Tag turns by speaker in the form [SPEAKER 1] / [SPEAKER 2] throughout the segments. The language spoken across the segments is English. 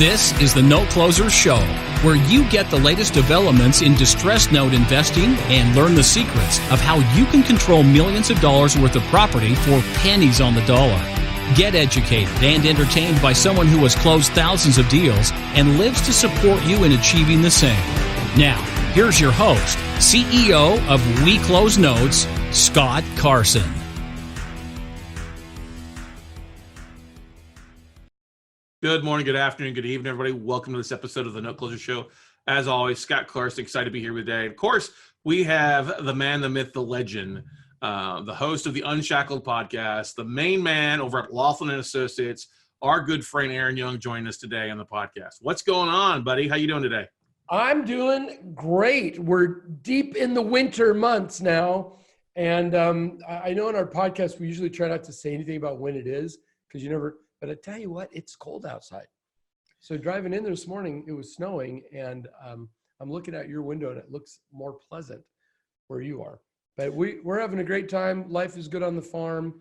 [SPEAKER 1] This is the Note Closer Show, where you get the latest developments in distressed note investing and learn the secrets of how you can control millions of dollars worth of property for pennies on the dollar. Get educated and entertained by someone who has closed thousands of deals and lives to support you in achieving the same. Now, here's your host, CEO of We Close Notes, Scott Carson.
[SPEAKER 2] Good morning, good afternoon, good evening, everybody. Welcome to this episode of the Note Closer Show. As always, Scott Carson, excited to be here today. Of course, we have the man, the myth, the legend, the host of the Unshackled Podcast, the main man over at Laughlin Associates, our good friend Aaron Young, joining us today on the podcast. What's going on, buddy? How you doing today?
[SPEAKER 3] I'm doing great. We're deep in the winter months now. And I know in our podcast, we usually try not to say anything about when it is, because you never... But I tell you what, it's cold outside. So driving in there this morning, it was snowing, and I'm looking out your window, and it looks more pleasant where you are. But we're having a great time. Life is good on the farm.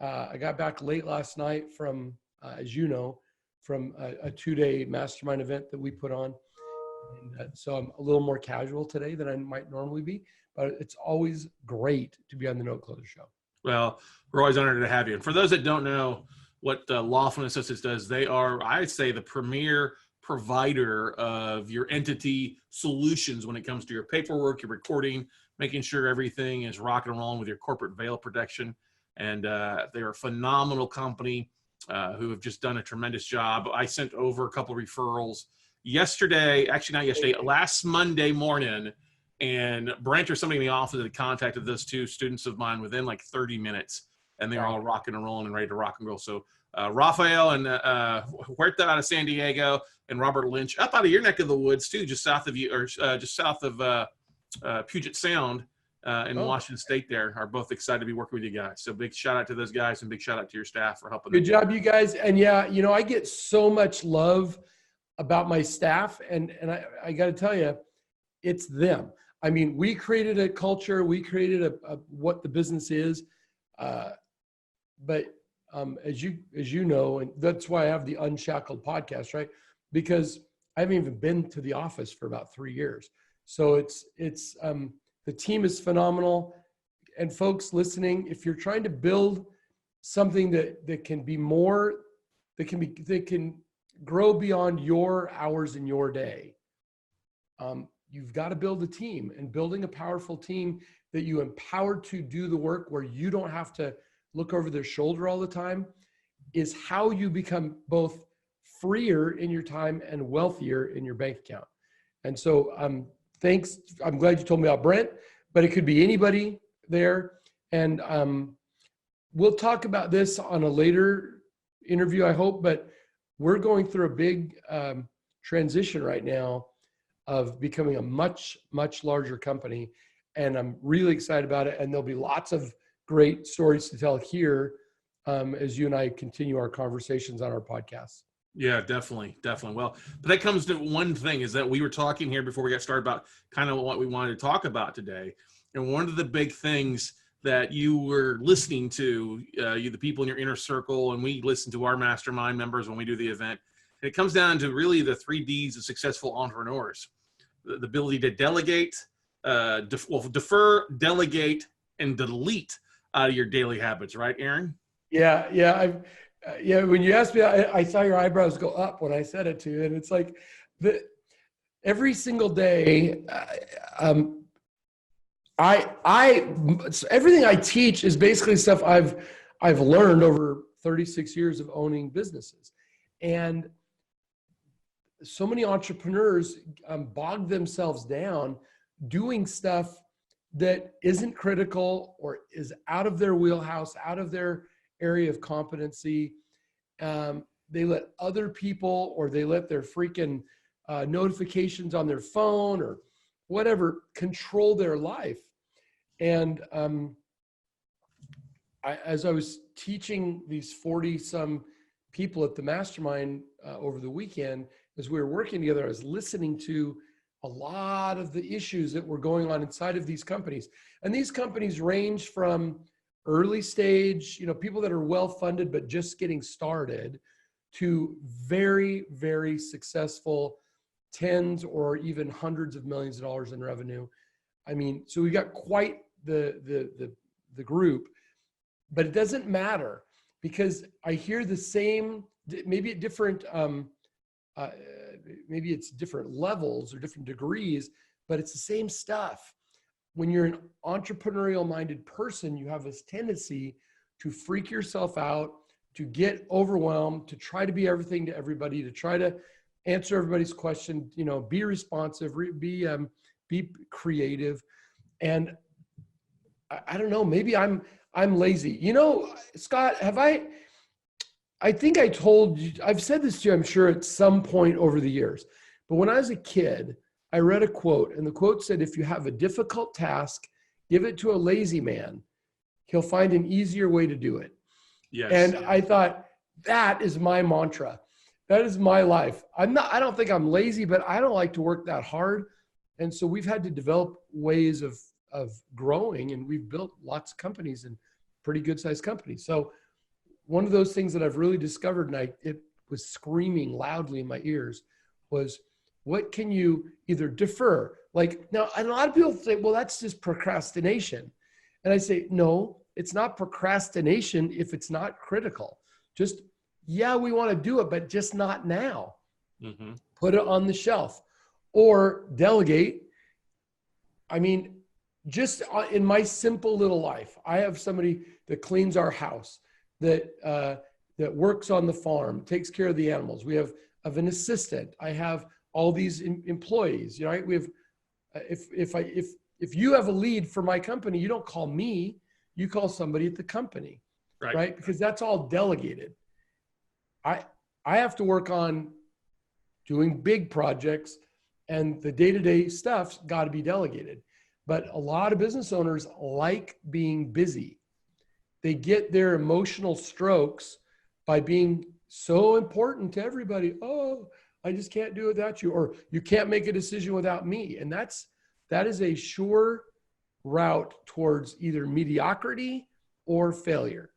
[SPEAKER 3] I got back late last night from, as you know, from a 2-day mastermind event that we put on. And so I'm a little more casual today than I might normally be. But it's always great to be on the Note Closer Show.
[SPEAKER 2] Well, we're always honored to have you. And for those that don't know, what Laughlin Associates does, they are, I'd say, the premier provider of your entity solutions when it comes to your paperwork, your recording, making sure everything is rocking and rolling with your corporate veil protection. And they're a phenomenal company who have just done a tremendous job. I sent over a couple of referrals yesterday, actually not yesterday, last Monday morning. And Brent or somebody in the office had contacted those two students of mine within like 30 minutes. And they're all rocking and rolling and ready to rock and roll. So Rafael and Huerta out of San Diego and Robert Lynch up out of your neck of the woods too, just south of you, or just south of Puget Sound in Washington State there, are both excited to be working with you guys. So big shout out to those guys and big shout out to your staff for helping.
[SPEAKER 3] Good job, you guys. And yeah, you know, I get so much love about my staff, and I got to tell you, it's them. I mean, we created a culture, we created a what the business is. But as you know, and that's why I have the Unshackled Podcast, right? Because I haven't even been to the office for about 3 years. So it's the team is phenomenal. And folks listening, if you're trying to build something that can be more, that can grow beyond your hours in your day, you've got to build a team. And building a powerful team that you empower to do the work where you don't have to look over their shoulder all the time is how you become both freer in your time and wealthier in your bank account. And so thanks. I'm glad you told me about Brent, but it could be anybody there. And we'll talk about this on a later interview, I hope, but we're going through a big transition right now of becoming a much, much larger company. And I'm really excited about it. And there'll be lots of great stories to tell here as you and I continue our conversations on our podcast.
[SPEAKER 2] Yeah, definitely. Well, but that comes to one thing, is that we were talking here before we got started about kind of what we wanted to talk about today. And one of the big things that you were listening to, the people in your inner circle, and we listen to our mastermind members when we do the event, and it comes down to really the 3 Ds of successful entrepreneurs: the ability to delegate, defer, delegate, and delete out of your daily habits, right, Aaron?
[SPEAKER 3] Yeah. When you asked me, I saw your eyebrows go up when I said it to you, and it's like every single day, everything I teach is basically stuff I've learned over 36 years of owning businesses, and so many entrepreneurs bog themselves down doing stuff that isn't critical or is out of their wheelhouse, out of their area of competency. They let other people, or they let their freaking notifications on their phone or whatever control their life. And as I was teaching these 40-some people at the mastermind over the weekend, as we were working together, I was listening to a lot of the issues that were going on inside of these companies. And these companies range from early stage, people that are well-funded but just getting started, to very, very successful tens or even hundreds of millions of dollars in revenue. I mean, so we got quite the group, but it doesn't matter because I hear the same, maybe at different, maybe it's different levels or different degrees, but it's the same stuff. When you're an entrepreneurial minded person, you have this tendency to freak yourself out, to get overwhelmed, to try to be everything to everybody, to try to answer everybody's question, you know, be responsive, be creative. And I don't know, maybe I'm lazy. You know, Scott, I think I told you, I've said this to you, I'm sure at some point over the years, but when I was a kid, I read a quote, and the quote said, if you have a difficult task, give it to a lazy man. He'll find an easier way to do it.
[SPEAKER 2] Yes.
[SPEAKER 3] And I thought, that is my mantra. That is my life. I don't think I'm lazy, but I don't like to work that hard. And so we've had to develop ways of growing, and we've built lots of companies and pretty good sized companies. So one of those things that I've really discovered, and it was screaming loudly in my ears, was what can you either defer? Like now, a lot of people say, well, that's just procrastination. And I say, no, it's not procrastination if it's not critical. Just, yeah, we want to do it, but just not now.
[SPEAKER 2] Mm-hmm.
[SPEAKER 3] Put it on the shelf or delegate. I mean, just in my simple little life, I have somebody that cleans our house, that works on the farm, takes care of the animals. We have an assistant. I have all these employees. You know, right? We have if you have a lead for my company, you don't call me, you call somebody at the company, right? Because that's all delegated. I have to work on doing big projects, and the day-to-day stuff's got to be delegated. But a lot of business owners like being busy. They get their emotional strokes by being so important to everybody. Oh, I just can't do it without you, or you can't make a decision without me. And that is a sure route towards either mediocrity or failure.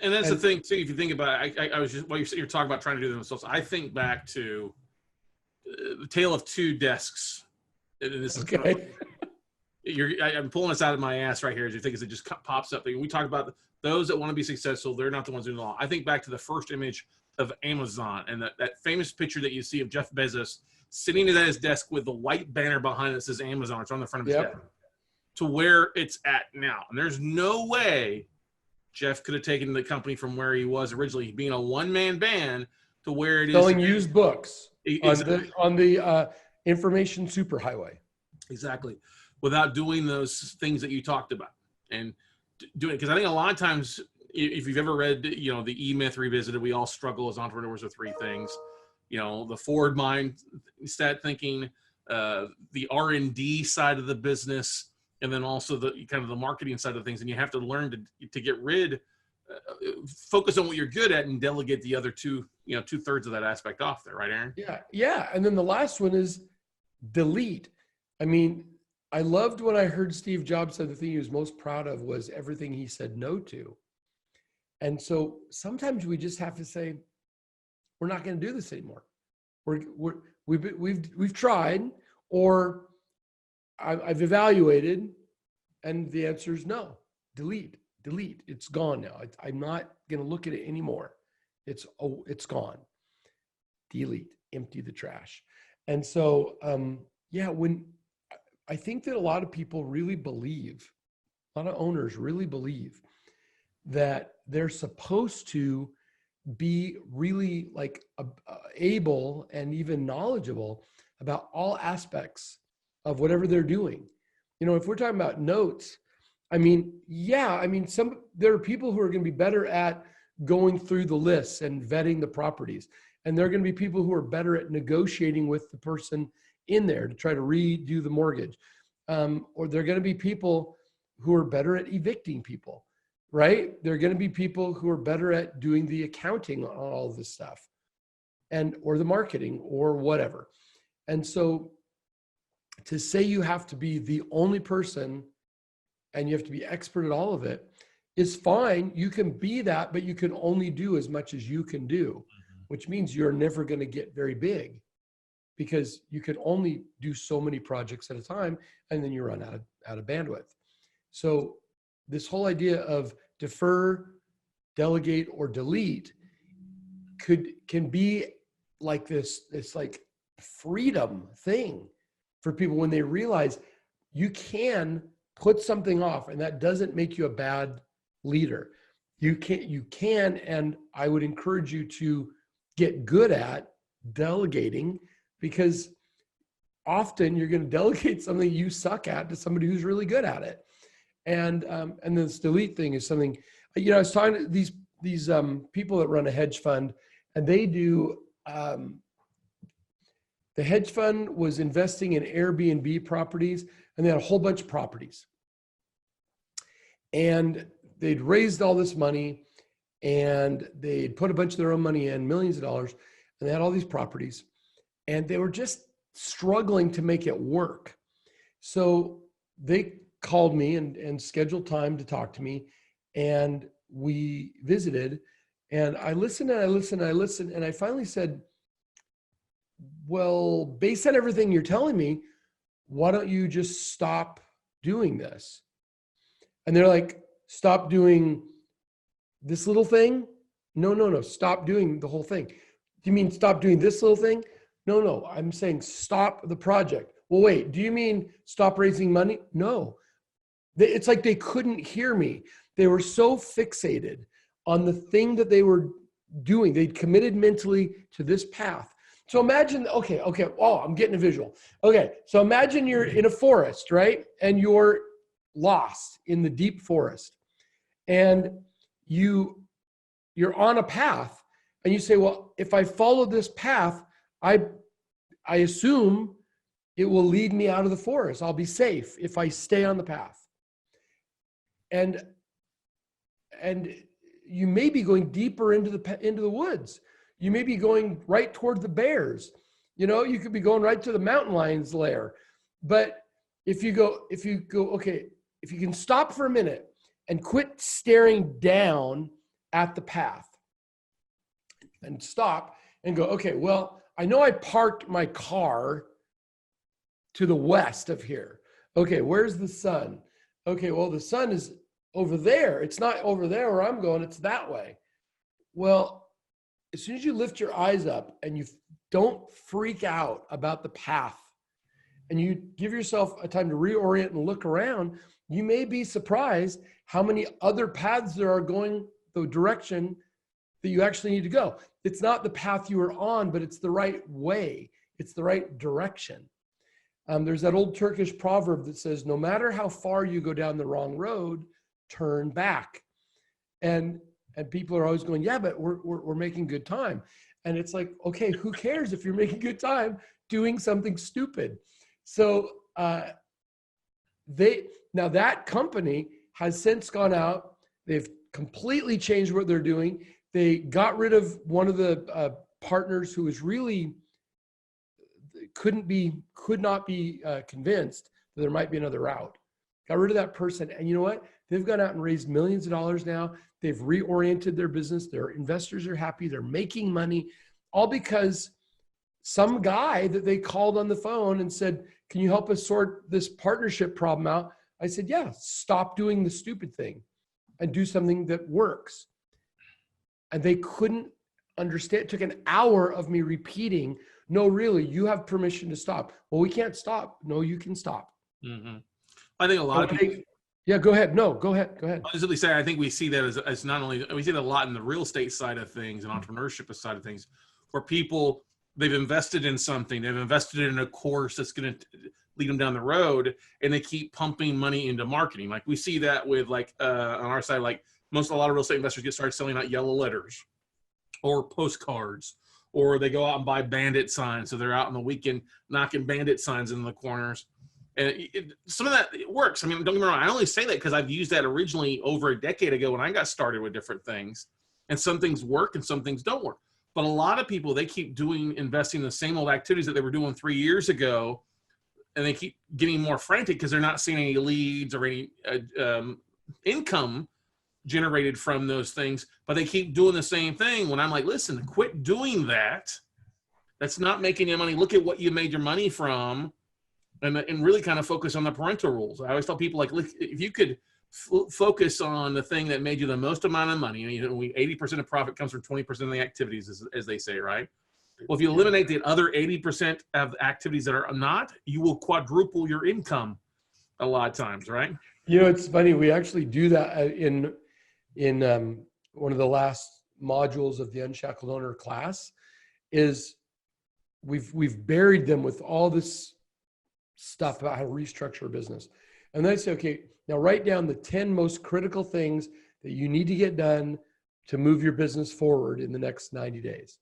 [SPEAKER 2] And that's the thing too. If you think about it, I was just while you're talking about trying to do them themselves, I think back to the Tale of Two Desks. And this
[SPEAKER 3] Okay.
[SPEAKER 2] I'm pulling this out of my ass right here as you think as it just pops up. We talk about those that want to be successful. They're not the ones doing it all. I think back to the first image of Amazon and that famous picture that you see of Jeff Bezos sitting at his desk with the white banner behind it that says Amazon. It's on the front of his desk to where it's at now. And there's no way Jeff could have taken the company from where he was originally, being a one-man band, to where it is
[SPEAKER 3] selling used books
[SPEAKER 2] exactly.
[SPEAKER 3] on the information superhighway.
[SPEAKER 2] Exactly. Without doing those things that you talked about and doing it. Because I think a lot of times, if you've ever read, you know, the E-Myth Revisited, we all struggle as entrepreneurs with three things. You know, the forward mindset thinking, the R&D side of the business, and then also the kind of the marketing side of things. And you have to learn to get rid, focus on what you're good at and delegate the other two, you know, 2/3 of that aspect off there. Right, Aaron?
[SPEAKER 3] Yeah. Yeah. And then the last one is delete. I mean, I loved when I heard Steve Jobs said the thing he was most proud of was everything he said no to. And so sometimes we just have to say, we're not going to do this anymore. We've tried, or I've evaluated, and the answer is no. Delete. It's gone now. I'm not going to look at it anymore. It's gone. Delete. Empty the trash. And so, when I think that a lot of people really believe, a lot of owners really believe that they're supposed to be really like able and even knowledgeable about all aspects of whatever they're doing. You know, if we're talking about notes, there are people who are going to be better at going through the lists and vetting the properties. And there are going to be people who are better at negotiating with the person in there to try to redo the mortgage. Or there are going to be people who are better at evicting people, right? There are going to be people who are better at doing the accounting on all of this stuff or the marketing or whatever. And so to say you have to be the only person and you have to be expert at all of it is fine. You can be that, but you can only do as much as you can do, which means you're never going to get very big because you can only do so many projects at a time, and then you run out of bandwidth. So this whole idea of defer, delegate, or delete can be like this like freedom thing for people when they realize you can put something off, and that doesn't make you a bad leader. You can, and I would encourage you to get good at delegating, because often you're going to delegate something you suck at to somebody who's really good at it. And this delete thing is something, I was talking to these people that run a hedge fund, and they do, the hedge fund was investing in Airbnb properties, and they had a whole bunch of properties. And they'd raised all this money, and they'd put a bunch of their own money in, millions of dollars, and they had all these properties, and they were just struggling to make it work. So they called me and scheduled time to talk to me, and we visited, and I listened and I listened and I listened, and I finally said, well, based on everything you're telling me, why don't you just stop doing this? And they're like, stop doing this little thing? No, stop doing the whole thing. Do you mean stop doing this little thing? No, I'm saying stop the project. Well, wait, do you mean stop raising money? No. It's like they couldn't hear me. They were so fixated on the thing that they were doing. They'd committed mentally to this path. So imagine, okay, oh, I'm getting a visual. Okay, so imagine you're in a forest, right? And you're lost in the deep forest. And you're on a path, and you say, well, if I follow this path, I assume it will lead me out of the forest. I'll be safe if I stay on the path. And you may be going deeper into the woods. You may be going right toward the bears. You could be going right to the mountain lion's lair. But if you can stop for a minute and quit staring down at the path and stop and go, okay, well, I know I parked my car to the west of here. Okay, where's the sun? Okay, well, the sun is over there. It's not over there where I'm going, it's that way. Well, as soon as you lift your eyes up and you don't freak out about the path, and you give yourself a time to reorient and look around, you may be surprised how many other paths there are going the direction that you actually need to go. It's not the path you were on, but it's the right way. It's the right direction. There's that old Turkish proverb that says, no matter how far you go down the wrong road, turn back. And people are always going, yeah, but we're making good time. And it's like, okay, who cares if you're making good time doing something stupid? So now that company has since gone out. They've completely changed what they're doing. They got rid of one of the partners who was really could not be convinced that there might be another route. Got rid of that person. And you know what? They've gone out and raised millions of dollars now. They've reoriented their business. Their investors are happy. They're making money, all because some guy that they called on the phone and said, can you help us sort this partnership problem out? I said, yeah, stop doing the stupid thing and do something that works. And they couldn't understand. It took an hour of me repeating, no, really, you have permission to stop. Well, we can't stop. No, you can stop.
[SPEAKER 2] Mm-hmm. I think a lot of people.
[SPEAKER 3] Yeah, go ahead. No, go ahead.
[SPEAKER 2] I was simply saying, I think we see that as not only, we see that a lot in the real estate side of things and entrepreneurship side of things, where people, they've invested in something, they've invested in a course that's going to lead them down the road, and they keep pumping money into marketing. Like we see that with on our side, like a lot of real estate investors get started selling out yellow letters or postcards, or they go out and buy bandit signs. So they're out on the weekend knocking bandit signs in the corners. And some of that works. I mean, don't get me wrong. I only say that because I've used that originally over a decade ago when I got started with different things. And some things work and some things don't work. But a lot of people, they keep investing in the same old activities that they were doing 3 years ago. And they keep getting more frantic because they're not seeing any leads or any income generated from those things, but they keep doing the same thing. When I'm like, listen, quit doing that. That's not making you money. Look at what you made your money from, and really kind of focus on the parental rules. I always tell people, like, look, if you could focus on the thing that made you the most amount of money, 80% of profit comes from 20% of the activities, as they say, right? Well, if you eliminate the other 80% of activities that are not, you will quadruple your income a lot of times, right?
[SPEAKER 3] It's funny. We actually do that in one of the last modules of the Unshackled Owner class. Is we've buried them with all this stuff about how to restructure a business, and then I say, okay, now write down the 10 most critical things that you need to get done to move your business forward in the next 90 days,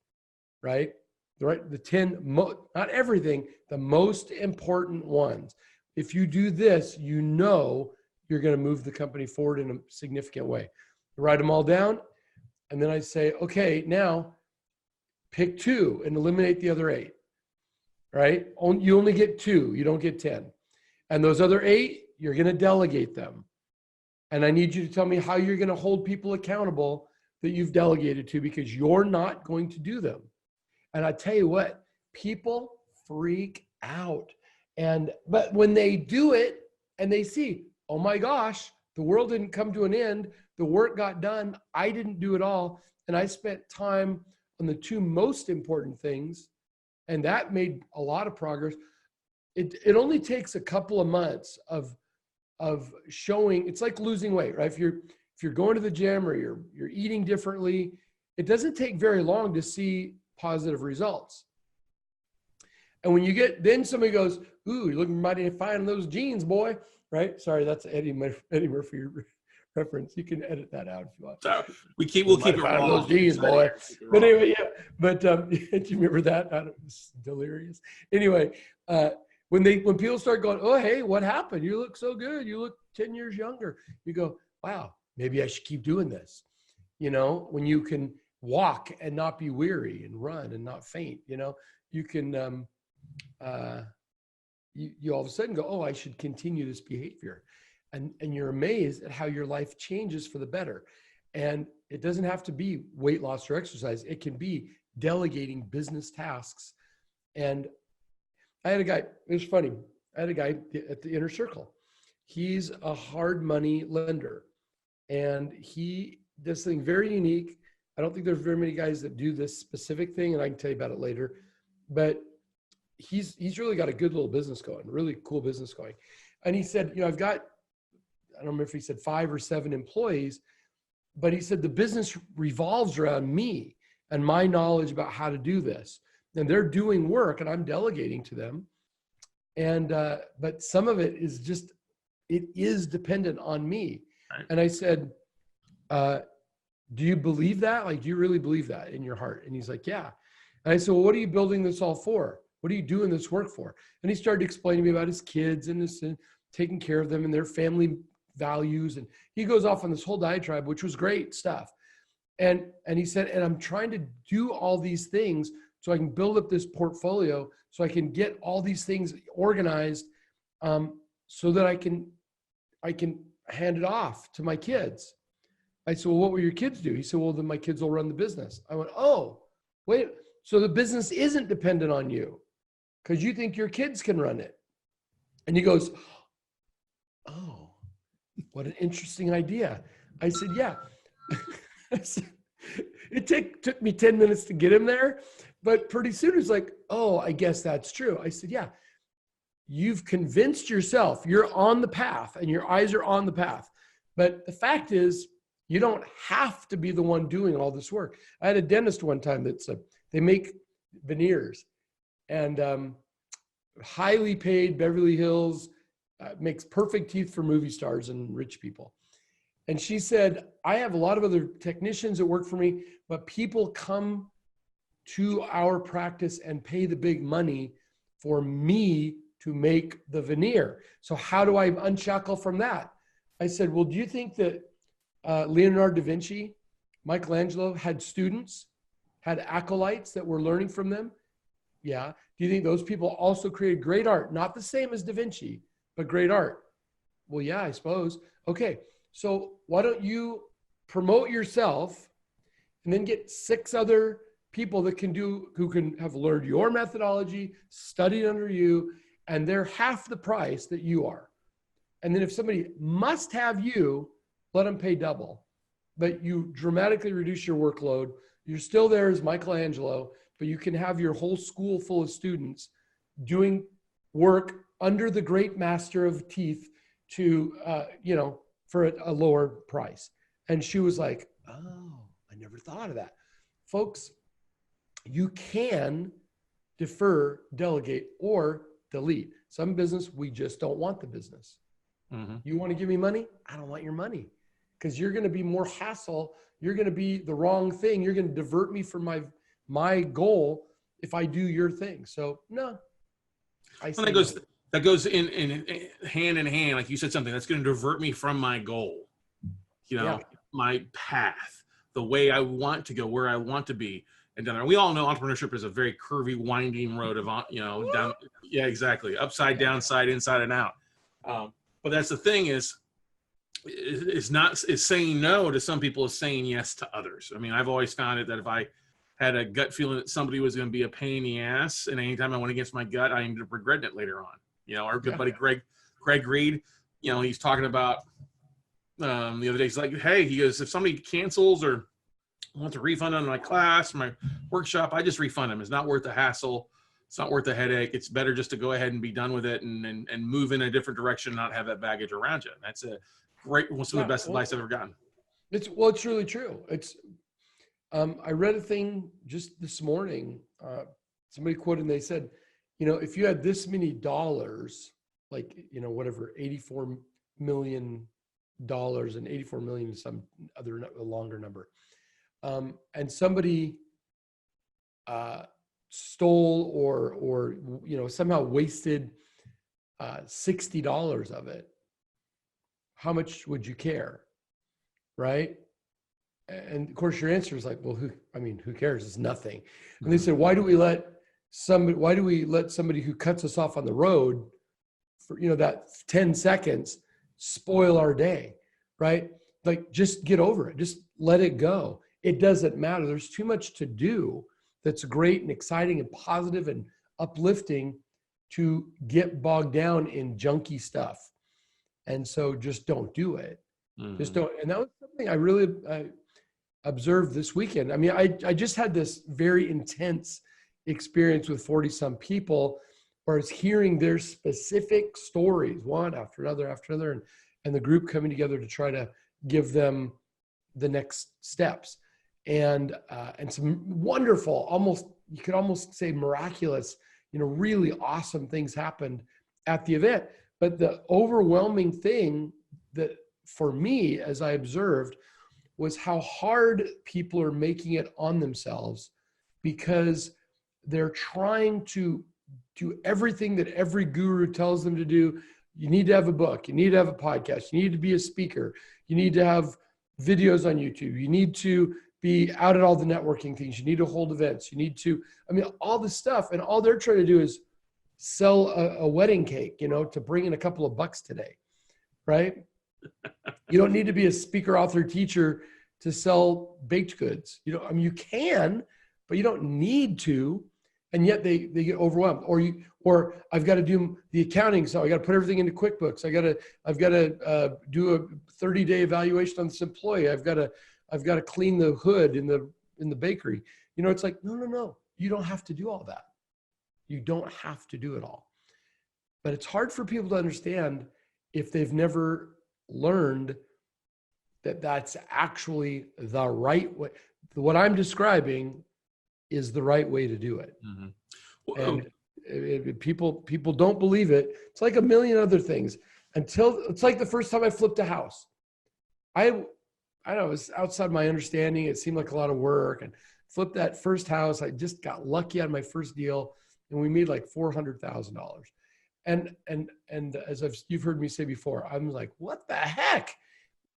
[SPEAKER 3] right? The 10, not everything, the most important ones. If you do this, you're going to move the company forward in a significant way. Write them all down. And then I say, okay, now pick 2 and eliminate the other 8, right? You only get 2, you don't get 10. And those other 8, you're going to delegate them. And I need you to tell me how you're going to hold people accountable that you've delegated to, because you're not going to do them. And I tell you what, people freak out. But when they do it and they see, oh my gosh, the world didn't come to an end. The work got done. I didn't do it all. And I spent time on the 2 most important things. And that made a lot of progress. It only takes a couple of months of showing. It's like losing weight, right? If you're going to the gym or you're eating differently, it doesn't take very long to see positive results. And when then somebody goes, ooh, you're looking mighty fine in those jeans, boy, right? Sorry, that's Eddie Murphy reference. You can edit that out if you want.
[SPEAKER 2] So we'll keep it raw.
[SPEAKER 3] Those jeans, boy. But anyway, yeah. But do you remember that? It was delirious. Anyway, when people start going, oh, hey, what happened? You look so good. You look 10 years younger. You go, wow, maybe I should keep doing this. When you can walk and not be weary and run and not faint, you can, you all of a sudden go, oh, I should continue this behavior. And you're amazed at how your life changes for the better. And it doesn't have to be weight loss or exercise. It can be delegating business tasks. And I had a guy, it was funny. I had a guy at the Inner Circle. He's a hard money lender. And he does something very unique. I don't think there's very many guys that do this specific thing, and I can tell you about it later. But he's really got a good little business going, really cool business going. And he said, I've got, I don't remember if he said 5 or 7 employees, but he said the business revolves around me and my knowledge about how to do this. And they're doing work and I'm delegating to them. And, but some of it is just, it is dependent on me. Right. And I said, do you believe that? Like, do you really believe that in your heart? And he's like, yeah. And I said, well, what are you building this all for? What are you doing this work for? And he started explaining to me about his kids and taking care of them and their family values. And he goes off on this whole diatribe, which was great stuff. And he said, and I'm trying to do all these things so I can build up this portfolio, so I can get all these things organized, so that I can hand it off to my kids. I said, well, what will your kids do? He said, well, then my kids will run the business. I went, oh, wait, so the business isn't dependent on you because you think your kids can run it. And he goes, oh, what an interesting idea. I said, yeah. It took me 10 minutes to get him there, but pretty soon it's like, oh, I guess that's true. I said, yeah, you've convinced yourself you're on the path and your eyes are on the path. But the fact is, you don't have to be the one doing all this work. I had a dentist one time they make veneers, and highly paid, Beverly Hills, makes perfect teeth for movie stars and rich people. And she said, I have a lot of other technicians that work for me, but people come to our practice and pay the big money for me to make the veneer. So how do I unshackle from that? I said, well, do you think that Leonardo da Vinci, Michelangelo had students, had acolytes that were learning from them? Yeah. Do you think those people also created great art? Not the same as Da Vinci, but great art. Well, yeah, I suppose. Okay. So why don't you promote yourself, and then get 6 other people who can have learned your methodology, studied under you, and they're half the price that you are. And then if somebody must have you, let them pay double. But you dramatically reduce your workload. You're still there as Michelangelo, but you can have your whole school full of students doing work under the great master of teeth to, for a lower price. And she was like, oh, I never thought of that. Folks, you can defer, delegate, or delete. Some business, we just don't want the business. Mm-hmm. You want to give me money? I don't want your money, because you're going to be more hassle. You're going to be the wrong thing. You're going to divert me from my goal if I do your thing. So no. That goes in hand in hand. Like you said, something that's going to divert me from my goal, my path, the way I want to go, where I want to be. And down there, we all know entrepreneurship is a very curvy, winding road of, down. Yeah, exactly. Upside, downside, inside and out. But that's the thing is saying no to some people is saying yes to others. I mean, I've always found it that if I had a gut feeling that somebody was going to be a pain in the ass, and anytime I went against my gut, I ended up regretting it later on. Our good buddy Greg Reed, he's talking about the other day. He's like, hey, he goes, if somebody cancels or wants a refund on my class, my workshop, I just refund them. It's not worth the hassle. It's not worth the headache. It's better just to go ahead and be done with it and move in a different direction, and not have that baggage around you. That's some of the best advice I've ever gotten. It's really true. I read a thing just this morning. Somebody quoted, and they said, if you had this many dollars, like, whatever, $84 million, and 84 million is some other longer number. And somebody stole or somehow wasted $60 of it, how much would you care, right? And of course your answer is like, well, who cares? It's nothing. And they said, why do we let somebody who cuts us off on the road for that 10 seconds spoil our day, right? Like, just get over it. Just let it go. It doesn't matter. There's too much to do that's great and exciting and positive and uplifting to get bogged down in junky stuff. And so just don't do it. Mm-hmm. Just don't. And that was something I really observed this weekend. I mean, I just had this very intense experience with 40 some people, where I was hearing their specific stories, one after another, and the group coming together to try to give them the next steps. And some wonderful, you could almost say miraculous, really awesome things happened at the event. But the overwhelming thing that for me, as I observed, was how hard people are making it on themselves, because they're trying to do everything that every guru tells them to do. You need to have a book. You need to have a podcast. You need to be a speaker. You need to have videos on YouTube. You need to be out at all the networking things. You need to hold events. You need to, all this stuff. And all they're trying to do is sell a wedding cake, to bring in a couple of bucks today, right? You don't need to be a speaker, author, teacher to sell baked goods. You can, but you don't need to. And yet they get overwhelmed. Or I've got to do the accounting, so I got to put everything into QuickBooks. I've got to do a 30-day evaluation on this employee. I've got to clean the hood in the bakery. It's like, no. You don't have to do all that. You don't have to do it all. But it's hard for people to understand if they've never learned that that's actually the right way. What I'm describing is the right way to do it. Mm-hmm. Well, and people don't believe it. It's like a million other things it's like the first time I flipped a house. I don't know, it was outside my understanding. It seemed like a lot of work, and flipped that first house. I just got lucky on my first deal, and we made like $400,000. And as you've heard me say before, I'm like, what the heck?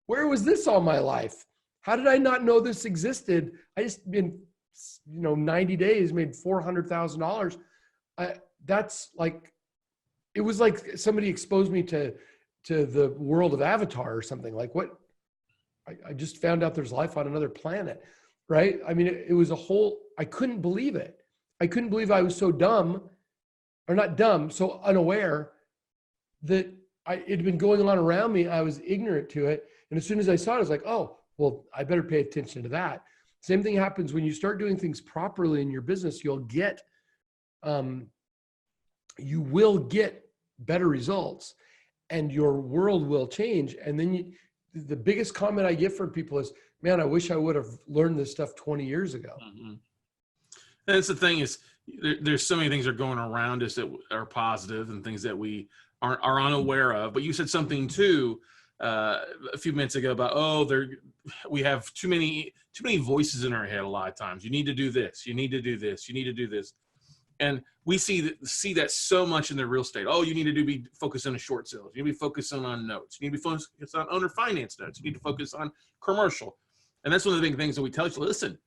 [SPEAKER 3] Where was this all my life? How did I not know this existed? I just been 90 days made $400,000. That's like, it was like somebody exposed me to the world of Avatar or something. Like, what? I just found out there's life on another planet, right? I mean, it was I couldn't believe it. I couldn't believe I was so dumb, or not dumb, so unaware that it had been going on around me. I was ignorant to it. And as soon as I saw it, I was like, oh, well, I better pay attention to that. Same thing happens when you start doing things properly in your business. You will get better results, and your world will change. And then the biggest comment I get from people is, man, I wish I would have learned this stuff 20 years ago.
[SPEAKER 2] Mm-hmm. And that's the thing is, there's so many things that are going around us that are positive and things that we are unaware of. But you said something too a few minutes ago about, we have too many voices in our head a lot of times. You need to do this. You need to do this. You need to do this. And we see that so much in the real estate. Oh, you need to be focused on a short sales. You need to be focusing on notes. You need to be focused on owner finance notes. You need to focus on commercial. And that's one of the big things that we tell you. Listen,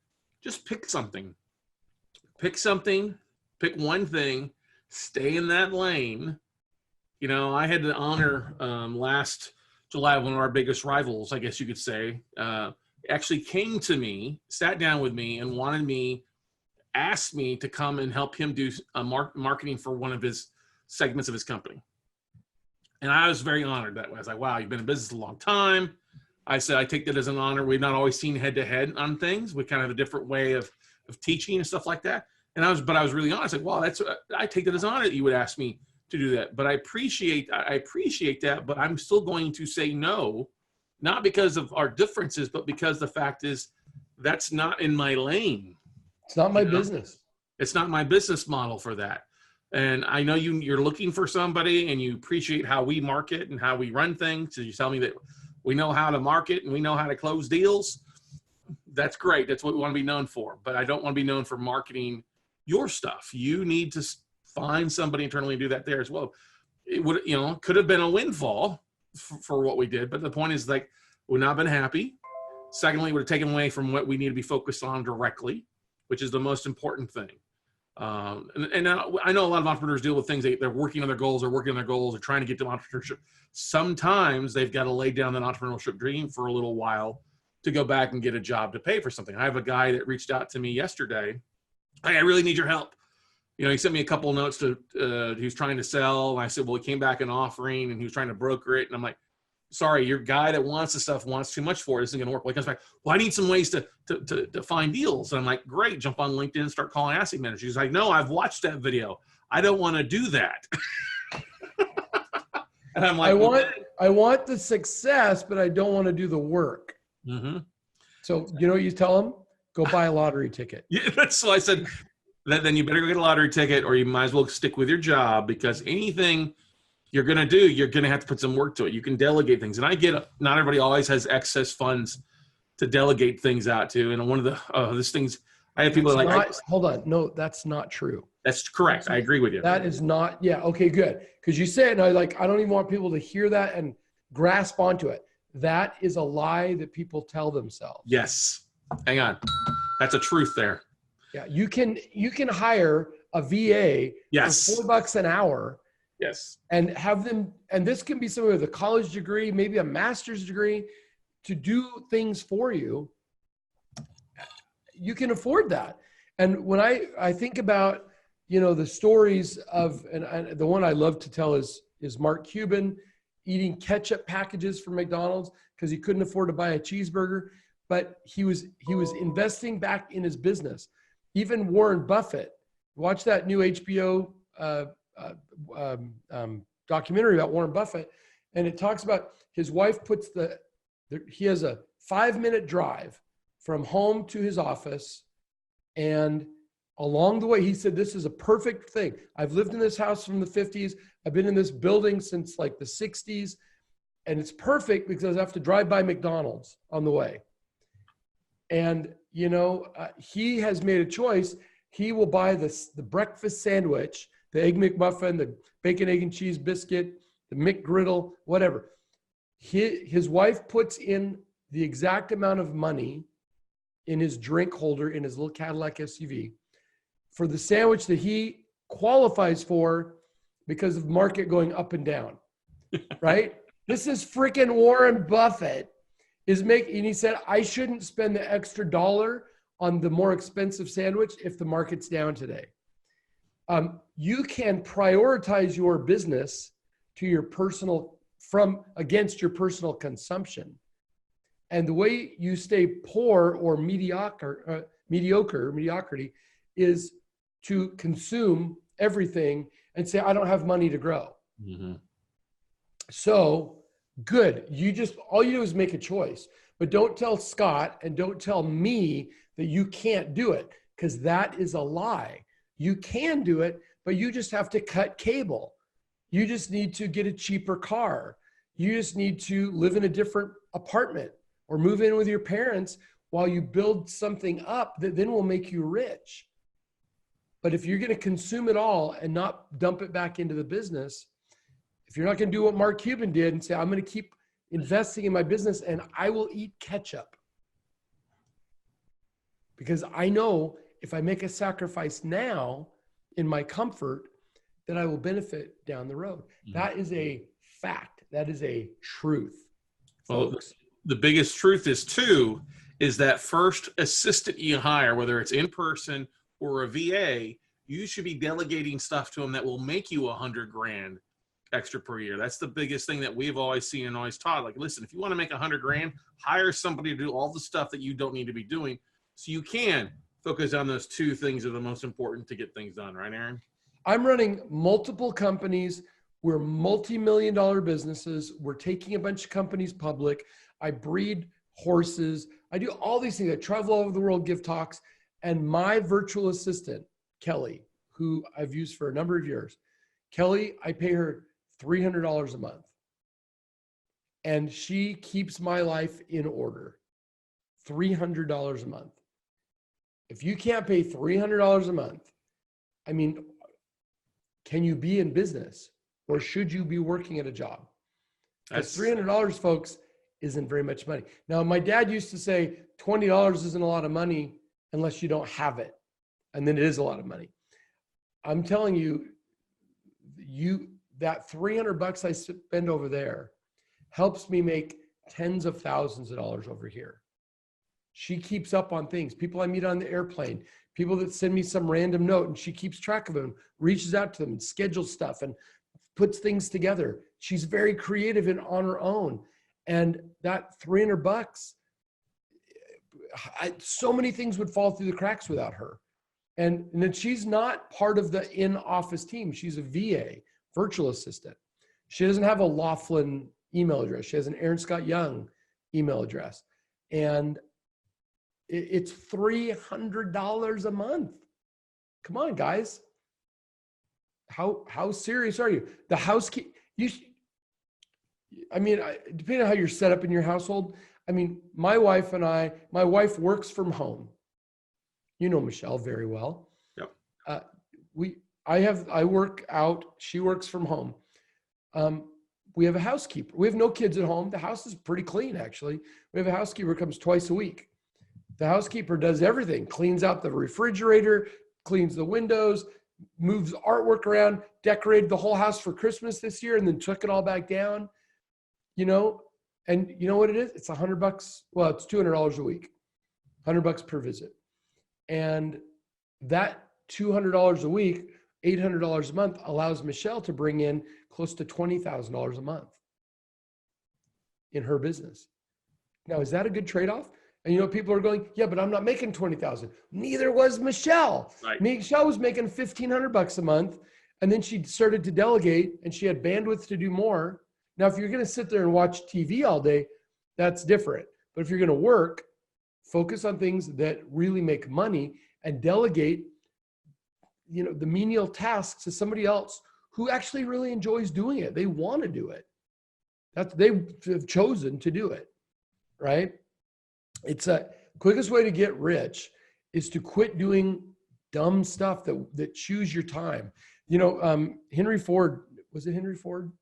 [SPEAKER 2] just pick something. Pick one thing, stay in that lane. I had the honor last July, one of our biggest rivals, I guess you could say, actually came to me, sat down with me, and asked me to come and help him do marketing for one of his segments of his company. And I was very honored that way. I was like, wow, you've been in business a long time. I said, I take that as an honor. We've not always seen head to head on things. We kind of have a different way of teaching and stuff like that. And I was really honest. Like, wow, I take that as an honor that you would ask me to do that. But I appreciate that, but I'm still going to say no, not because of our differences, but because the fact is that's not in my lane.
[SPEAKER 3] It's not my business.
[SPEAKER 2] It's not my business model for that. And I know you're looking for somebody and you appreciate how we market and how we run things. So you tell me that we know how to market and we know how to close deals. That's great. That's what we want to be known for. But I don't want to be known for marketing your stuff. You need to find somebody internally to do that there as well. It would, could have been a windfall for what we did. But the point is, like, we've not been happy. Secondly, it would have taken away from what we need to be focused on directly, which is the most important thing. And I know a lot of entrepreneurs deal with things. They're working on their goals. They're working on their goals. They're trying to get to entrepreneurship. Sometimes they've got to lay down that entrepreneurship dream for a little while to go back and get a job to pay for something. I have a guy that reached out to me yesterday. Hey, I really need your help. He sent me a couple of notes he was trying to sell. And I said, well, he came back an offering and he was trying to broker it. And I'm like, sorry, your guy that wants the stuff wants too much for it. This isn't going to work. Well, he comes back, well, I need some ways to find deals. And I'm like, great, jump on LinkedIn and start calling asset managers. He's like, no, I've watched that video. I don't want to do that. And I'm like, I want the success, but I don't want to do the work. Mm-hmm. So what you tell them? Go buy a lottery ticket. Yeah, so I said, then you better go get a lottery ticket, or you might as well stick with your job, because anything you're going to do, you're going to have to put some work to it. You can delegate things. And I get not everybody always has excess funds to delegate things out to. And one of the things I have people
[SPEAKER 3] hold on. No, that's not true.
[SPEAKER 2] That's correct. I agree with you.
[SPEAKER 3] That is not. Yeah. Okay, good. Because you say it and I don't even want people to hear that and grasp onto it. That is a lie that people tell themselves.
[SPEAKER 2] Yes. Hang on. That's a truth there.
[SPEAKER 3] Yeah. You can hire a VA for $4 an hour.
[SPEAKER 2] Yes.
[SPEAKER 3] And have them, and this can be somebody with a college degree, maybe a master's degree, to do things for you. You can afford that. And when I think about, the stories of, and the one I love to tell is Mark Cuban eating ketchup packages from McDonald's because he couldn't afford to buy a cheeseburger, but he was investing back in his business. Even Warren Buffett, watch that new HBO documentary about Warren Buffett, and it talks about his wife puts he has a 5-minute drive from home to his office, and along the way he said, this is a perfect thing. I've lived in this house from the 50s. I've been in this building since like the 60s, and it's perfect because I have to drive by McDonald's on the way. And he has made a choice. He will buy the breakfast sandwich, the Egg McMuffin, the bacon, egg, and cheese biscuit, the McGriddle, whatever. His wife puts in the exact amount of money in his drink holder in his little Cadillac SUV for the sandwich that he qualifies for because of market going up and down, right? This is freaking Warren Buffett and he said, I shouldn't spend the extra $1 on the more expensive sandwich if the market's down today. You can prioritize your business to your against your personal consumption. And the way you stay poor or mediocrity is to consume everything and say, I don't have money to grow.
[SPEAKER 2] Mm-hmm.
[SPEAKER 3] So good. All you do is make a choice, but don't tell Scott and don't tell me that you can't do it, because that is a lie. You can do it, but you just have to cut cable. You just need to get a cheaper car. You just need to live in a different apartment or move in with your parents while you build something up that then will make you rich. But if you're going to consume it all and not dump it back into the business, if you're not going to do what Mark Cuban did and say, I'm going to keep investing in my business and I will eat ketchup, because I know if I make a sacrifice now in my comfort, that I will benefit down the road. Mm-hmm. That is a fact. That is a truth.
[SPEAKER 2] Well,
[SPEAKER 3] folks.
[SPEAKER 2] The biggest truth is that first assistant you hire, whether it's in person or a VA, you should be delegating stuff to them that will make you $100,000 extra per year. That's the biggest thing that we've always seen and always taught. Like, listen, if you want to make $100,000, hire somebody to do all the stuff that you don't need to be doing, so you can focus on those two things that are the most important to get things done. Right, Aaron?
[SPEAKER 3] I'm running multiple companies. We're multi-million-dollar businesses. We're taking a bunch of companies public. I breed horses. I do all these things. I travel all over the world, give talks. And my virtual assistant, Kelly, who I've used for a number of years, Kelly, I pay her $300 a month. And she keeps my life in order. $300 a month. If you can't pay $300 a month, I mean, can you be in business, or should you be working at a job? Because $300, folks, isn't very much money. Now, my dad used to say $20 isn't a lot of money unless you don't have it. And then it is a lot of money. I'm telling you, that $300 I spend over there helps me make tens of thousands of dollars over here. She keeps up on things. People I meet on the airplane, people that send me some random note, and she keeps track of them, reaches out to them and schedules stuff and puts things together. She's very creative and on her own. And that $300, so many things would fall through the cracks without her. And then she's not part of the in-office team. She's a VA, virtual assistant. She doesn't have a Laughlin email address. She has an Aaron Scott Young email address. And it's $300 a month. Come on, guys. How serious are you? The housekeeper, depending on how you're set up in your household, my wife works from home. You know Michelle very well.
[SPEAKER 2] Yep.
[SPEAKER 3] I work out. She works from home. We have a housekeeper. We have no kids at home. The house is pretty clean, actually. We have a housekeeper who comes twice a week. The housekeeper does everything, cleans out the refrigerator, cleans the windows, moves artwork around, decorated the whole house for Christmas this year, and then took it all back down, and you know what it is? It's $100. Well, it's $200 a week, $100 per visit. And that $200 a week, $800 a month allows Michelle to bring in close to $20,000 a month in her business. Now, is that a good trade-off? And people are going, yeah, but I'm not making $20,000. Neither was Michelle.
[SPEAKER 2] Right.
[SPEAKER 3] Michelle was making $1,500 a month, and then she started to delegate, and she had bandwidth to do more. Now, if you're going to sit there and watch TV all day, that's different. But if you're going to work, focus on things that really make money and delegate, the menial tasks to somebody else who actually really enjoys doing it. They want to do it. They have chosen to do it, right? It's a quickest way to get rich is to quit doing dumb stuff that chews your time. Henry Ford, was it Henry Ford?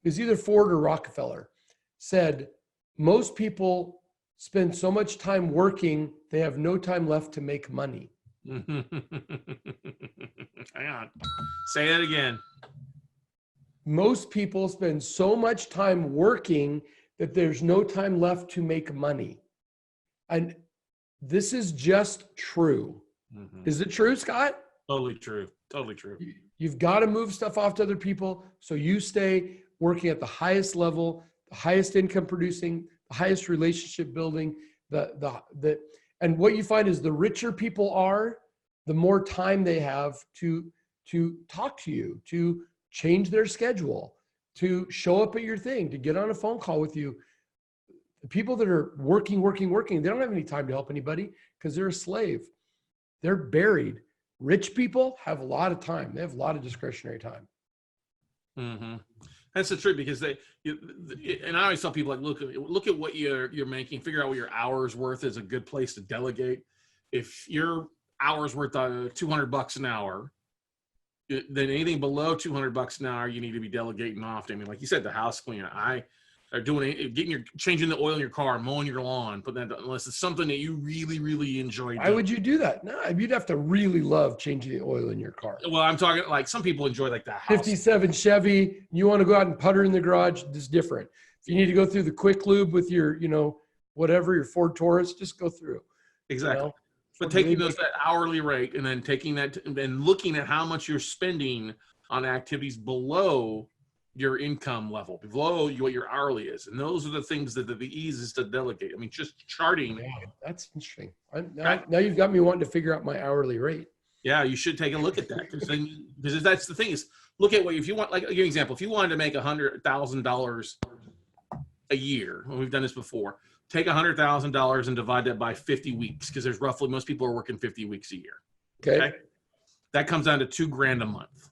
[SPEAKER 3] It was either Ford or Rockefeller, said most people spend so much time working, they have no time left to make money.
[SPEAKER 2] Hang on. Say that again.
[SPEAKER 3] Most people spend so much time working, that there's no time left to make money. And this is just true.
[SPEAKER 2] Mm-hmm.
[SPEAKER 3] Is it true, Scott?
[SPEAKER 2] Totally true. Totally true.
[SPEAKER 3] You've got to move stuff off to other people so you stay working at the highest level, the highest income producing, the highest relationship building. And what you find is the richer people are, the more time they have to talk to you, to change their schedule, to show up at your thing, to get on a phone call with you. The people that are working, they don't have any time to help anybody because they're a slave. They're buried. Rich people have a lot of time. They have a lot of discretionary time.
[SPEAKER 2] Mm-hmm. That's the truth, because and I always tell people, like, look at what you're making, figure out what your hour's worth is a good place to delegate. If your hour's worth $200 an hour, then anything below $200 an hour, you need to be delegating off. I mean, like you said, the house cleaner, changing the oil in your car, mowing your lawn, but then unless it's something that you really, really enjoy doing.
[SPEAKER 3] Why would you do that? No, you'd have to really love changing the oil in your car.
[SPEAKER 2] Well, I'm talking like some people enjoy like the house.
[SPEAKER 3] 57 Chevy, you want to go out and putter in the garage, this is different. If you need to go through the quick lube with your, whatever, your Ford Taurus, just go through.
[SPEAKER 2] Exactly. But taking that hourly rate and then taking that and looking at how much you're spending on activities below your income level, below what your hourly is. And those are the things that are the easiest to delegate. I mean, just charting.
[SPEAKER 3] Yeah, that's interesting. Now you've got me wanting to figure out my hourly rate.
[SPEAKER 2] Yeah, you should take a look at that. Because that's the thing is, look at what, if you want, like, I'll give you an example. If you wanted to make $100,000 a year, well, we've done this before, take $100,000 and divide that by 50 weeks, because there's roughly, most people are working 50 weeks a year.
[SPEAKER 3] Okay.
[SPEAKER 2] That comes down to $2,000 a month.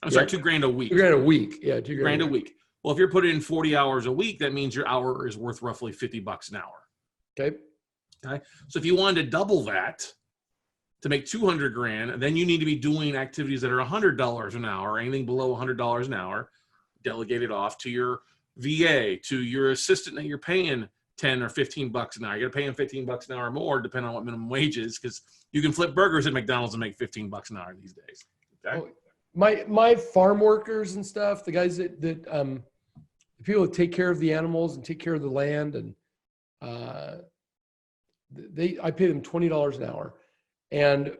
[SPEAKER 2] I'm sorry, $2,000 a week.
[SPEAKER 3] $2,000 a week. Yeah,
[SPEAKER 2] $2,000 a week. Well, if you're putting in 40 hours a week, that means your hour is worth roughly $50 an hour.
[SPEAKER 3] Okay.
[SPEAKER 2] So if you wanted to double that to make $200,000, then you need to be doing activities that are $100 an hour, anything below $100 an hour, delegate it off to your VA, to your assistant that you're paying $10 or $15 an hour. You're going to pay them $15 an hour more, depending on what minimum wage is, because you can flip burgers at McDonald's and make $15 an hour these days. Okay.
[SPEAKER 3] Oh, my farm workers and stuff, the guys that the people that take care of the animals and take care of the land, and I pay them $20 an hour, and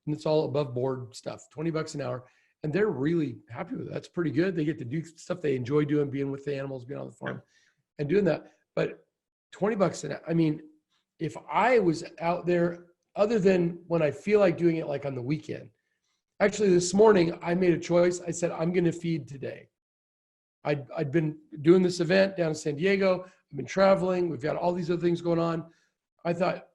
[SPEAKER 3] it's all above board stuff, $20 an hour, and they're really happy with it. That's pretty good. They get to do stuff they enjoy doing, being with the animals, being on the farm, and doing that. But $20 an hour. I mean, if I was out there, other than when I feel like doing it, like on the weekend. Actually, this morning, I made a choice. I said, I'm going to feed today. I'd been doing this event down in San Diego. I've been traveling. We've got all these other things going on. I thought,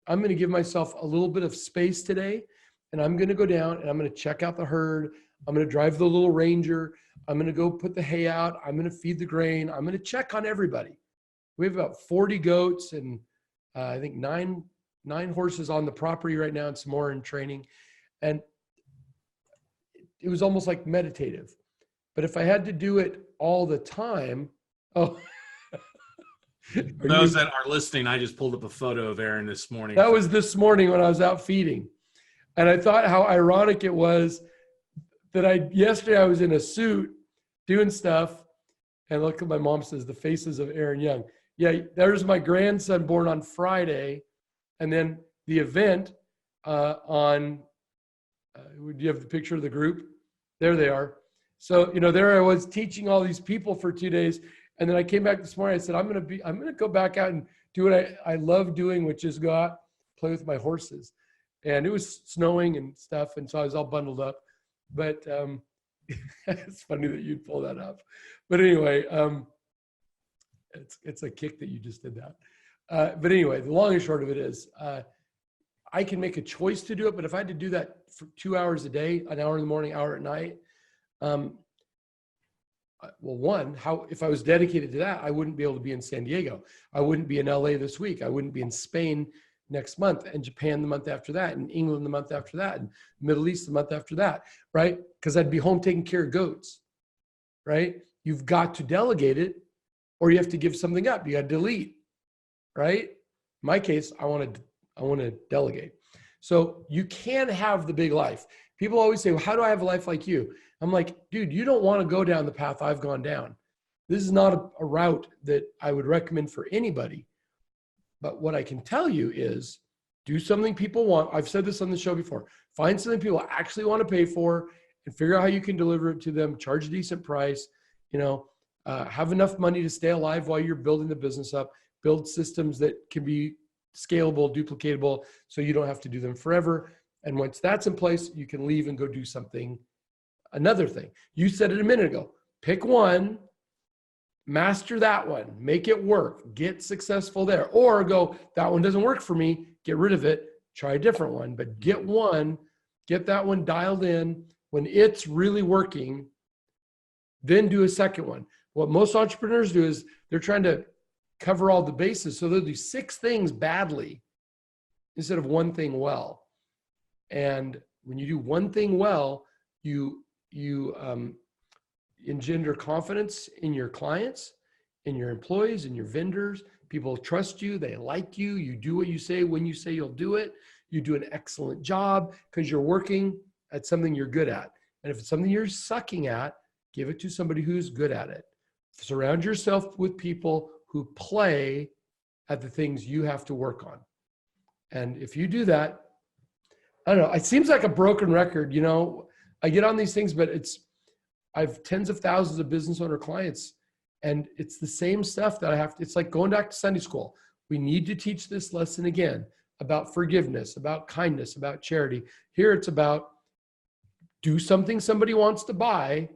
[SPEAKER 3] I'm going to give myself a little bit of space today, and I'm going to go down and I'm going to check out the herd. I'm going to drive the little Ranger. I'm going to go put the hay out. I'm going to feed the grain. I'm going to check on everybody. We have about 40 goats and I think nine horses on the property right now, and some more in training. And it was almost like meditative. But if I had to do it all the time,
[SPEAKER 2] For those that are listening, I just pulled up a photo of Aaron this morning.
[SPEAKER 3] That was this morning when I was out feeding. And I thought how ironic it was that yesterday I was in a suit doing stuff. And look at my mom says, the faces of Aaron Young. Yeah, there's my grandson born on Friday. And then the event do you have the picture of the group? There they are. So, there I was teaching all these people for 2 days. And then I came back this morning. I said, I'm going to go back out and do what I love doing, which is go out, play with my horses. And it was snowing and stuff. And so I was all bundled up. But it's funny that you'd pull that up. But anyway, it's a kick that you just did that. But anyway, the long and short of it is, I can make a choice to do it, but if I had to do that for 2 hours a day, an hour in the morning, hour at night, if I was dedicated to that, I wouldn't be able to be in San Diego. I wouldn't be in LA this week. I wouldn't be in Spain next month, and Japan the month after that, and England the month after that, and Middle East the month after that, right? Because I'd be home taking care of goats, right? You've got to delegate it, or you have to give something up. You got to delete, right? In my case, I want to delegate. So you can have the big life. People always say, well, how do I have a life like you? I'm like, dude, you don't want to go down the path I've gone down. This is not a route that I would recommend for anybody. But what I can tell you is do something people want. I've said this on the show before. Find something people actually want to pay for and figure out how you can deliver it to them, charge a decent price, have enough money to stay alive while you're building the business up, build systems that can be scalable, duplicatable, so you don't have to do them forever. And once that's in place, you can leave and go do something, another thing. You said it a minute ago, pick one, master that one, make it work, get successful there, or go, that one doesn't work for me, get rid of it, try a different one, but get that one dialed in. When it's really working, then do a second one. What most entrepreneurs do is they're trying to cover all the bases. So they'll do 6 things badly instead of one thing well. And when you do one thing well, you engender confidence in your clients, in your employees, in your vendors. People trust you. They like you. You do what you say when you say you'll do it. You do an excellent job because you're working at something you're good at. And if it's something you're sucking at, give it to somebody who's good at it. Surround yourself with people who play at the things you have to work on. And if you do that, I don't know, it seems like a broken record. I get on these things, but I have tens of thousands of business owner clients, and it's the same stuff that it's like going back to Sunday school. We need to teach this lesson again about forgiveness, about kindness, about charity. Here it's about do something somebody wants to buy,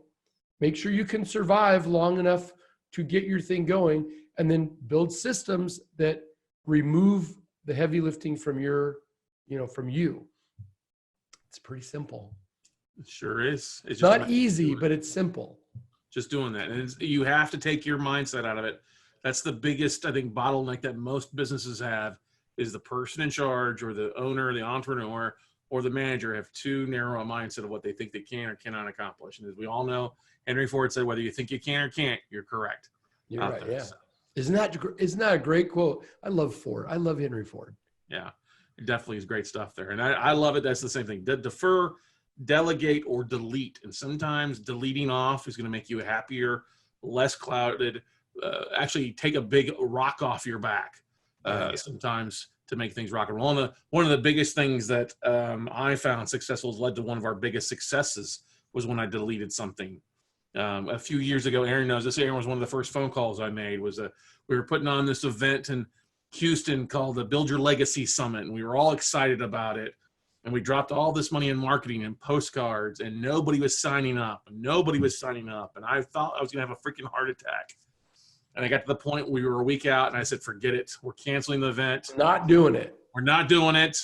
[SPEAKER 3] make sure you can survive long enough to get your thing going, and then build systems that remove the heavy lifting from from you. It's pretty simple.
[SPEAKER 2] It sure is.
[SPEAKER 3] It's not easy, but it's simple.
[SPEAKER 2] Just doing that. And you have to take your mindset out of it. That's the biggest, I think, bottleneck that most businesses have is the person in charge or the owner, the entrepreneur, or the manager have too narrow a mindset of what they think they can or cannot accomplish. And as we all know, Henry Ford said, whether you think you can or can't, you're correct.
[SPEAKER 3] You're right, yeah. So. Isn't that a great quote? I love Ford. I love Henry Ford.
[SPEAKER 2] Yeah, it definitely is great stuff there. And I love it. That's the same thing. Defer, delegate, or delete. And sometimes deleting off is going to make you happier, less clouded, actually take a big rock off your back sometimes to make things rock and roll. One of the biggest things that I found successful has led to one of our biggest successes was when I deleted something. A few years ago, Aaron knows this. Aaron was one of the first phone calls I made. We were putting on this event in Houston called the Build Your Legacy Summit, and we were all excited about it. And we dropped all this money in marketing and postcards, and nobody was signing up. And I thought I was going to have a freaking heart attack. And I got to the point we were a week out, and I said, forget it. We're canceling the event.
[SPEAKER 3] Not doing it.
[SPEAKER 2] We're not doing it.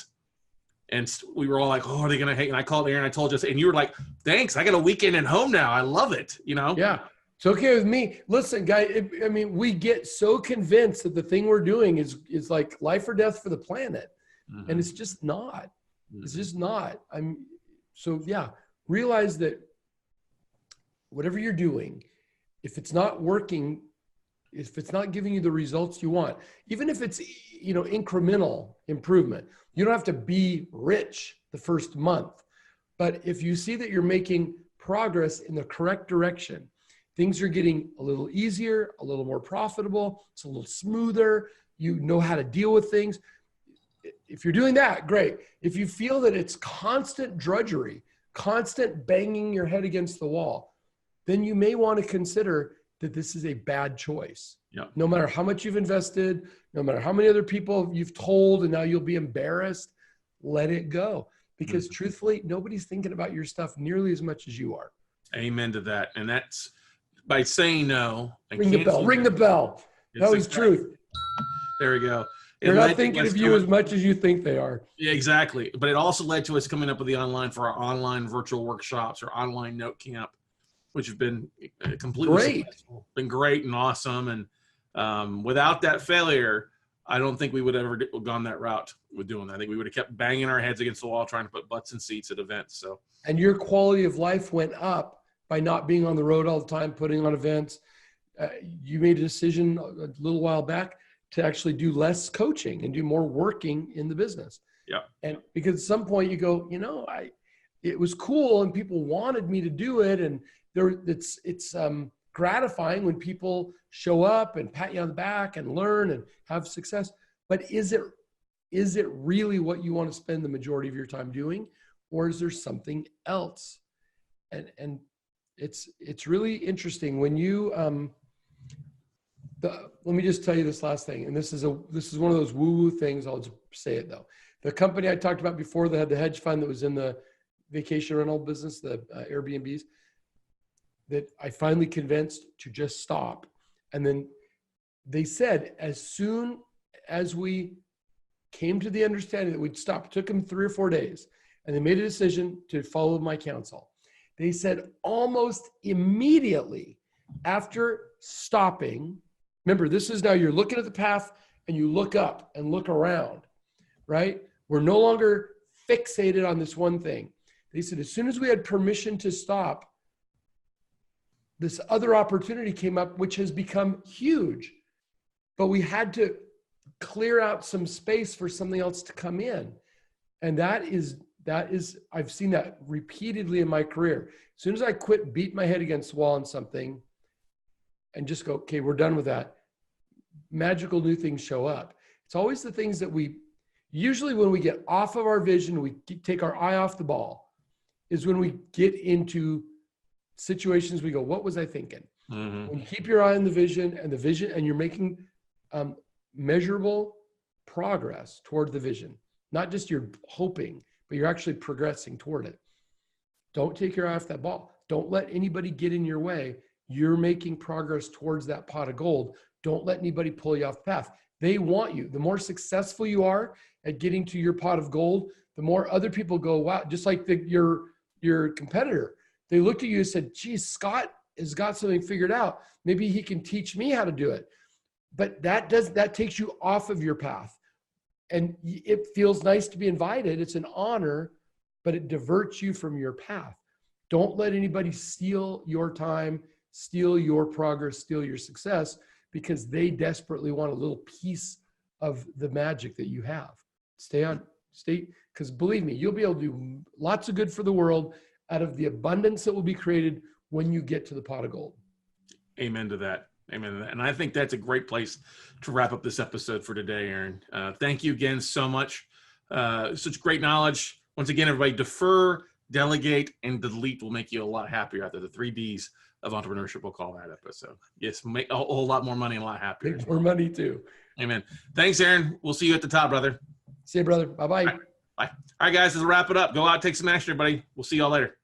[SPEAKER 2] And we were all like, oh, are they going to hate? And I called Aaron. I told you, and you were like, thanks. I got a weekend at home now. I love it.
[SPEAKER 3] Yeah. It's okay with me. Listen, guy, we get so convinced that the thing we're doing is like life or death for the planet. Mm-hmm. And it's just not. Mm-hmm. It's just not. Realize that whatever you're doing, if it's not working, if it's not giving you the results you want, even if it's, incremental improvement, you don't have to be rich the first month. But if you see that you're making progress in the correct direction, things are getting a little easier, a little more profitable, it's a little smoother, you know how to deal with things. If you're doing that, great. If you feel that it's constant drudgery, constant banging your head against the wall, then you may want to consider that this is a bad choice.
[SPEAKER 2] Yeah.
[SPEAKER 3] No matter how much you've invested, no matter how many other people you've told, and now you'll be embarrassed, let it go. Because truthfully, nobody's thinking about your stuff nearly as much as you are.
[SPEAKER 2] Amen to that. And that's by saying no.
[SPEAKER 3] Ring the bell. That was truth.
[SPEAKER 2] There we go.
[SPEAKER 3] They're not thinking of you as much as you think they are.
[SPEAKER 2] Yeah, exactly. But it also led to us coming up with our online virtual workshops or online note camp, which have been completely successful. Been great and awesome. And without that failure, I don't think we would ever gone that route with doing that. I think we would have kept banging our heads against the wall trying to put butts in seats at events. So,
[SPEAKER 3] and your quality of life went up by not being on the road all the time, putting on events. You made a decision a little while back to actually do less coaching and do more working in the business.
[SPEAKER 2] Yeah.
[SPEAKER 3] And because at some point you go, it was cool and people wanted me to do it, and it's gratifying when people show up and pat you on the back and learn and have success. But is it really what you want to spend the majority of your time doing? Or is there something else? And it's really interesting when you, let me just tell you this last thing. And this is one of those woo-woo things. I'll just say it though. The company I talked about before that had the hedge fund that was in the vacation rental business, the Airbnbs, that I finally convinced to just stop. And then they said, as soon as we came to the understanding that we'd stop, it took them 3 or 4 days, and they made a decision to follow my counsel. They said almost immediately after stopping, remember, this is now you're looking at the path and you look up and look around, right? We're no longer fixated on this one thing. They said, as soon as we had permission to stop, this other opportunity came up, which has become huge, but we had to clear out some space for something else to come in. And that is, I've seen that repeatedly in my career. As soon as I quit, beat my head against the wall on something and just go, okay, we're done with that, magical new things show up. It's always the things that usually when we get off of our vision, we take our eye off the ball, is when we get into situations we go, what was I thinking? Mm-hmm. When you keep your eye on the vision and you're making measurable progress toward the vision, not just you're hoping, but you're actually progressing toward it. Don't take your eye off that ball. Don't let anybody get in your way. You're making progress towards that pot of gold. Don't let anybody pull you off the path. They want you. The more successful you are at getting to your pot of gold, the more other people go, wow, just like your competitor. They looked at you and said, geez, Scott has got something figured out. Maybe he can teach me how to do it. But that takes you off of your path. And it feels nice to be invited. It's an honor, but it diverts you from your path. Don't let anybody steal your time, steal your progress, steal your success, because they desperately want a little piece of the magic that you have. Stay, because believe me, you'll be able to do lots of good for the world out of the abundance that will be created when you get to the pot of gold.
[SPEAKER 2] Amen to that. Amen to that. And I think that's a great place to wrap up this episode for today, Aaron. Thank you again so much. Such great knowledge. Once again, everybody, defer, delegate, and delete will make you a lot happier after the 3 Ds of entrepreneurship. We'll call that episode. Yes, make a whole lot more money and a lot happier.
[SPEAKER 3] Make more money too.
[SPEAKER 2] Amen. Thanks, Aaron. We'll see you at the top, brother.
[SPEAKER 3] See you, brother. Bye-bye.
[SPEAKER 2] Bye. All right, guys, let's wrap it up. Go out, take some action, everybody. We'll see y'all later.